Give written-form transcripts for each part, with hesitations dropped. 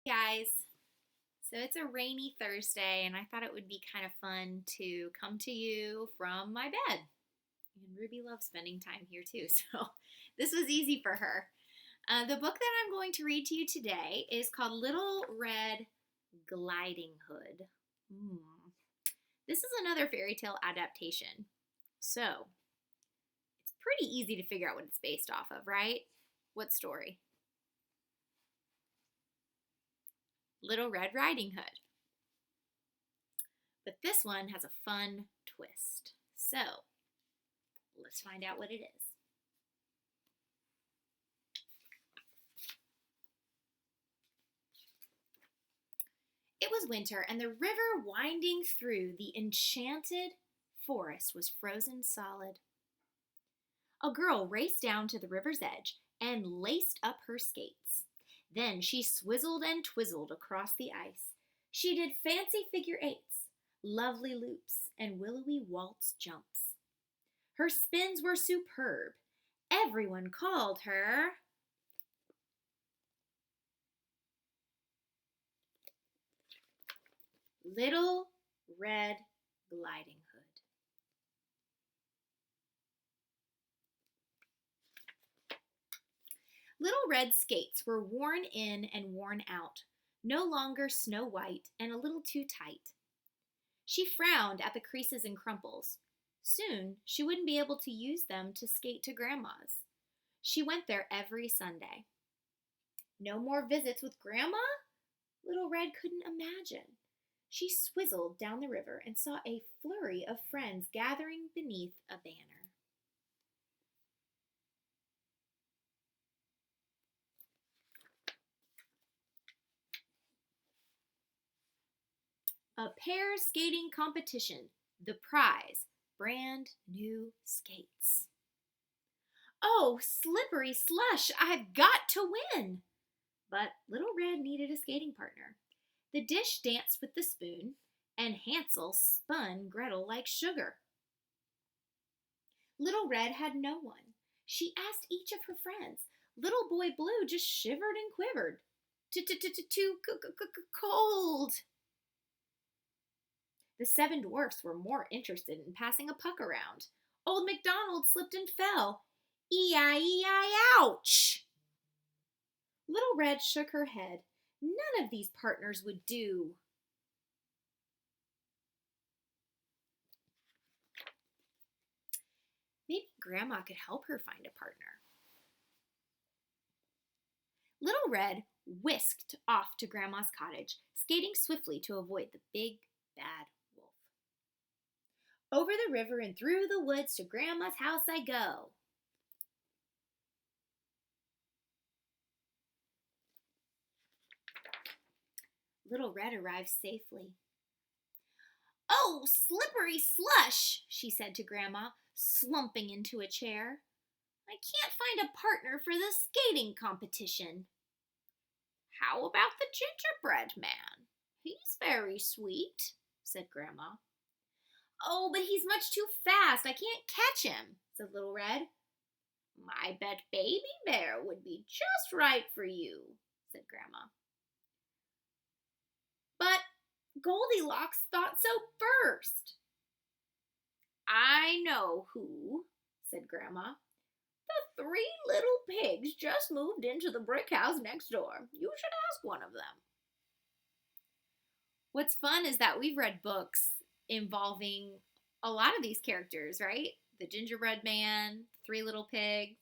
Guys. So it's a rainy Thursday, and I thought it would be kind of fun to come to you from my bed. And Ruby loves spending time here too, so this was easy for her. The book that I'm going to read to you today is called Little Red Gliding Hood. This is another fairy tale adaptation. So it's pretty easy to figure out what it's based off of, right? What story? Little Red Riding Hood. But this one has a fun twist. So, let's find out what it is. It was winter, and the river winding through the enchanted forest was frozen solid. A girl raced down to the river's edge and laced up her skates. Then she swizzled and twizzled across the ice. She did fancy figure eights, lovely loops, and willowy waltz jumps. Her spins were superb. Everyone called her Little Red Gliding Hood. Little Red's skates were worn in and worn out, no longer snow white and a little too tight. She frowned at the creases and crumples. Soon she wouldn't be able to use them to skate to Grandma's. She went there every Sunday. No more visits with Grandma? Little Red couldn't imagine. She swizzled down the river and saw a flurry of friends gathering beneath a banner. A pair skating competition. The prize, brand new skates. Oh, slippery slush, I've got to win! But Little Red needed a skating partner. The dish danced with the spoon, and Hansel spun Gretel like sugar. Little Red had no one. She asked each of her friends. Little Boy Blue just shivered and quivered. Too cold. The 7 dwarfs were more interested in passing a puck around. Old MacDonald slipped and fell. E-I-E-I, ouch! Little Red shook her head. None of these partners would do. Maybe Grandma could help her find a partner. Little Red whisked off to Grandma's cottage, skating swiftly to avoid the big, bad wolf. Over the river and through the woods to Grandma's house I go. Little Red arrived safely. Oh, slippery slush, she said to Grandma, slumping into a chair. I can't find a partner for the skating competition. How about the gingerbread man? He's very sweet, said Grandma. Oh, but he's much too fast. I can't catch him, said Little Red. I bet Baby Bear would be just right for you, said Grandma. But Goldilocks thought so first. I know who, said Grandma. The 3 little pigs just moved into the brick house next door. You should ask one of them. What's fun is that we've read books involving a lot of these characters, right? The gingerbread man, 3 little pigs.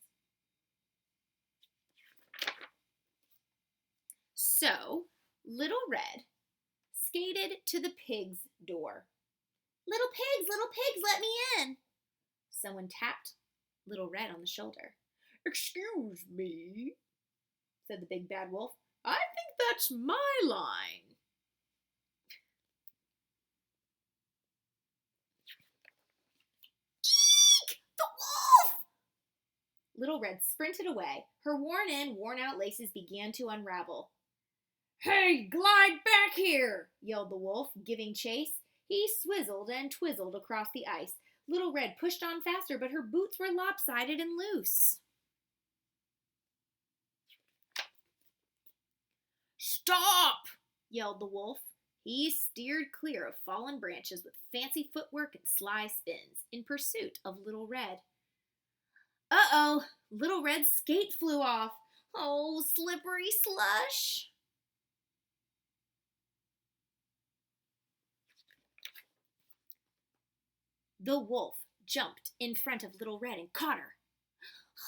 So, Little Red skated to the pig's door. Little pigs, let me in. Someone tapped Little Red on the shoulder. Excuse me, said the big bad wolf. I think that's my line. Eek! The wolf! Little Red sprinted away. Her worn-in, worn-out laces began to unravel. Hey, glide back here, yelled the wolf, giving chase. He swizzled and twizzled across the ice. Little Red pushed on faster, but her boots were lopsided and loose. Stop! Yelled the wolf. He steered clear of fallen branches with fancy footwork and sly spins in pursuit of Little Red. Uh-oh! Little Red's skate flew off. Oh, slippery slush! The wolf jumped in front of Little Red and caught her.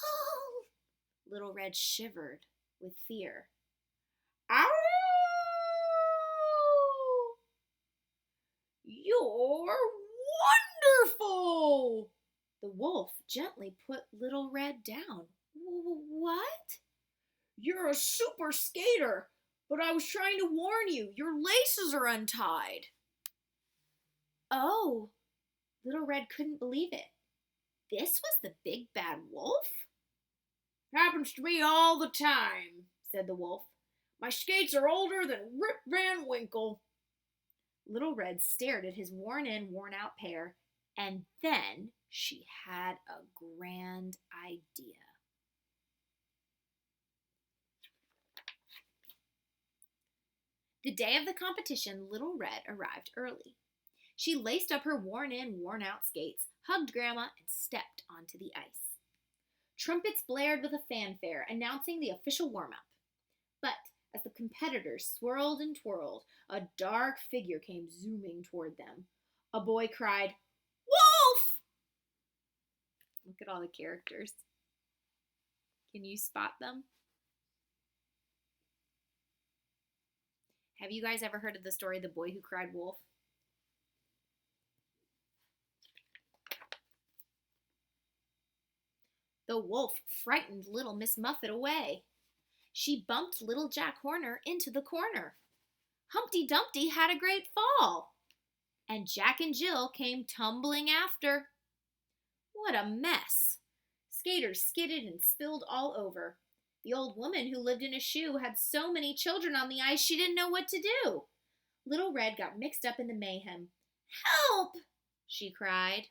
Oh! Little Red shivered with fear. Ow! You're wonderful! The wolf gently put Little Red down. What? You're a super skater, but I was trying to warn you. Your laces are untied. Oh, Little Red couldn't believe it. This was the big bad wolf? Happens to me all the time, said the wolf. My skates are older than Rip Van Winkle. Little Red stared at his worn-in, worn-out pair, and then she had a grand idea. The day of the competition, Little Red arrived early. She laced up her worn-in, worn-out skates, hugged Grandma, and stepped onto the ice. Trumpets blared with a fanfare, announcing the official warm-up. But as the competitors swirled and twirled, a dark figure came zooming toward them. A boy cried, "Wolf!" Look at all the characters. Can you spot them? Have you guys ever heard of the story, The Boy Who Cried Wolf? The wolf frightened little Miss Muffet away. She bumped little Jack Horner into the corner. Humpty Dumpty had a great fall. And Jack and Jill came tumbling after. What a mess! Skaters skidded and spilled all over. The old woman who lived in a shoe had so many children on the ice she didn't know what to do. Little Red got mixed up in the mayhem. Help! She cried.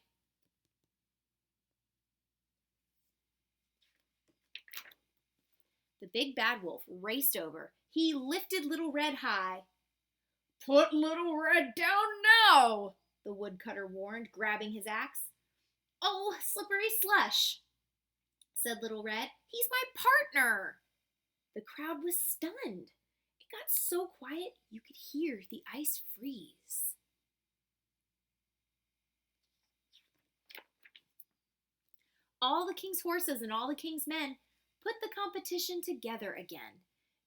The big bad wolf raced over. He lifted Little Red high. Put Little Red down now, the woodcutter warned, grabbing his axe. Oh, slippery slush, said Little Red. He's my partner. The crowd was stunned. It got so quiet you could hear the ice freeze. All the king's horses and all the king's men put the competition together again.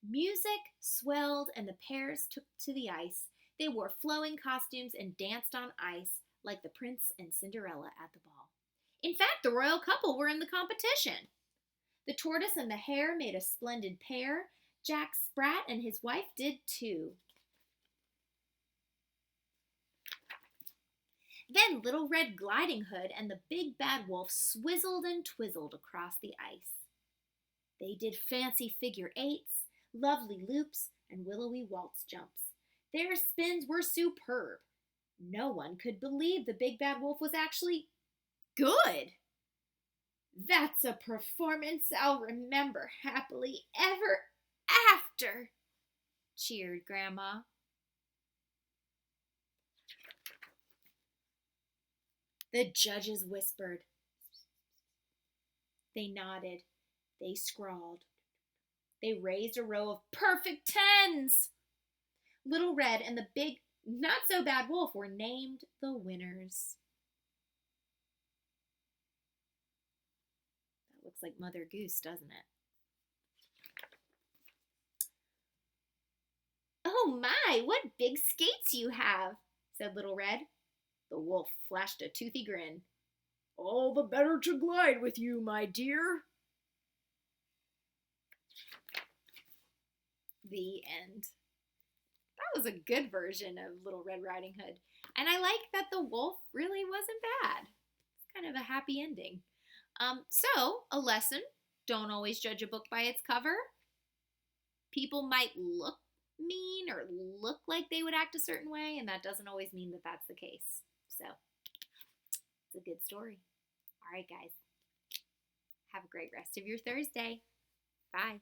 Music swelled and the pairs took to the ice. They wore flowing costumes and danced on ice like the prince and Cinderella at the ball. In fact, the royal couple were in the competition. The tortoise and the hare made a splendid pair. Jack Sprat and his wife did too. Then Little Red Gliding Hood and the big bad wolf swizzled and twizzled across the ice. They did fancy figure eights, lovely loops, and willowy waltz jumps. Their spins were superb. No one could believe the big bad wolf was actually good. That's a performance I'll remember happily ever after, cheered Grandma. The judges whispered. They nodded. They scrawled. They raised a row of perfect tens. Little Red and the big, not-so-bad wolf were named the winners. That looks like Mother Goose, doesn't it? Oh my, what big skates you have, said Little Red. The wolf flashed a toothy grin. All the better to glide with you, my dear. The end. That was a good version of Little Red Riding Hood. And I like that the wolf really wasn't bad. It's kind of a happy ending. So, a lesson. Don't always judge a book by its cover. People might look mean or look like they would act a certain way, and that doesn't always mean that that's the case. So, it's a good story. All right, guys. Have a great rest of your Thursday. Bye.